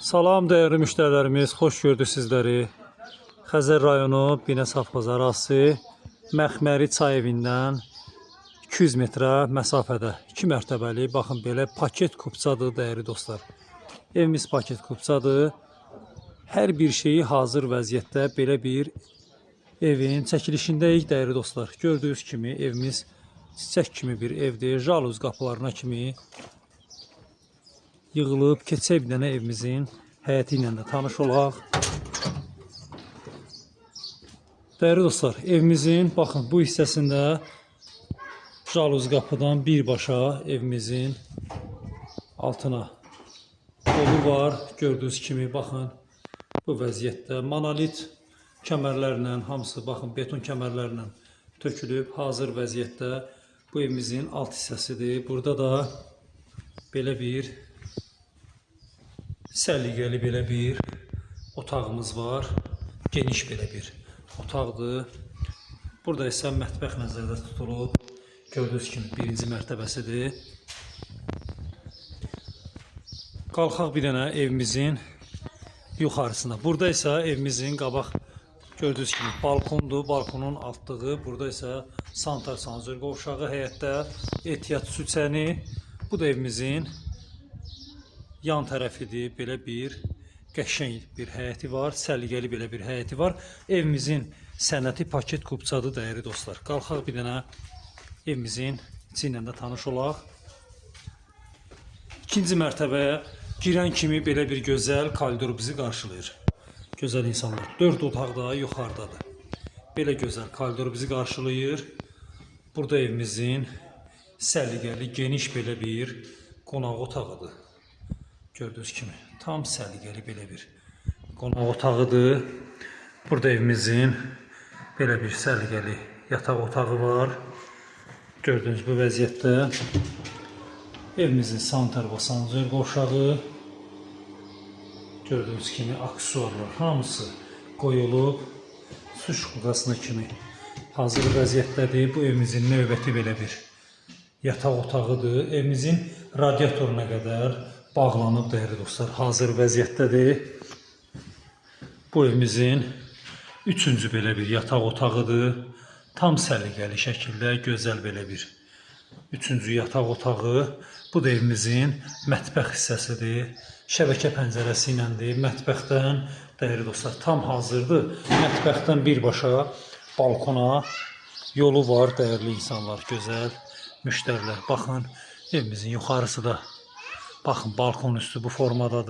Salam değerli müştərilərimiz, xoş gördük sizləri. Xəzər rayonu Binə Safxoz ərazisi Məxməri çay evindən 200 metrə məsafədə 2 mərtəbəli, baxın belə paket kupçadır değerli dostlar. Evimiz paket kupçadır. Hər bir şeyi hazır vəziyyətdə belə bir evin çəkilişindəyik değerli dostlar. Gördüyünüz kimi evimiz çiçək kimi bir evdir. Jaluz qapılarına kimi yığılıb. Keçək bir dənə evimizin həyəti ilə də tanış olaq. Değerli dostlar, evimizin baxın bu hissəsində jaluz qapıdan birbaşa evimizin altına yolu var. Gördüyünüz kimi baxın bu vəziyyətdə monolit kəmərlərlə, hamısı baxın beton kəmərlərlə tökülüb hazır vəziyyətdə bu evimizin alt hissəsidir. Burada da belə bir səliqəli belə bir otağımız var. Geniş belə bir otaqdır. Burada isə mətbəx nəzərdə tutulub. Gördüyünüz kimi birinci mərtəbəsidir. Qalxaq bir dənə evimizin yuxarısına. Burada isə evimizin qabaq gördüyünüz kimi balkondur. Balkonun altlığı. Burada isə sanitar sanzör qovşağı, həyətdə ehtiyat süçəni. Bu da evimizin yan tərəfidir. Belə bir qəşəng bir həyəti var. Səliqəli belə bir həyəti var. Evimizin sənəti paket kupçadır değerli dostlar. Qalxaq bir dənə evimizin içi ilə də tanış olaq. İkinci mərtəbəyə girən kimi belə bir gözəl koridor bizi qarşılayır. Gözəl insanlar. 4 otaq da yuxarıdadır. Belə gözəl koridor bizi qarşılayır. Burada evimizin səliqəli, geniş belə bir qonaq otağıdır. Gördüğünüz kimi tam səliqəli belə bir qonaq otağıdır. Burada evimizin belə bir səliqəli yataq otağı var. Gördüğünüz bu vəziyyətdə evimizin sanitar və sanzör qovşağı. Gördüğünüz kimi aksesuarlar hamısı qoyulub su şuqasına kimi hazır vəziyyətdədir. Bu evimizin növbəti belə bir yataq otağıdır. Evimizin radiatoruna qədər bağlanıb değerli dostlar, hazır vəziyyətdədir. Bu evimizin üçüncü belə bir yataq otağıdır. Tam səliqəli şəkildə gözəl belə bir üçüncü yataq otağı. Bu da evimizin mətbəx hissəsidir. Şəbəkə pəncərəsi iləndir. Mətbəxdən değerli dostlar tam hazırdır. Mətbəxdən birbaşa balkona yolu var değerli insanlar, gözəl müştərilər. Baxın evimizin yuxarısı da, baxın balkon üstü bu formadadır.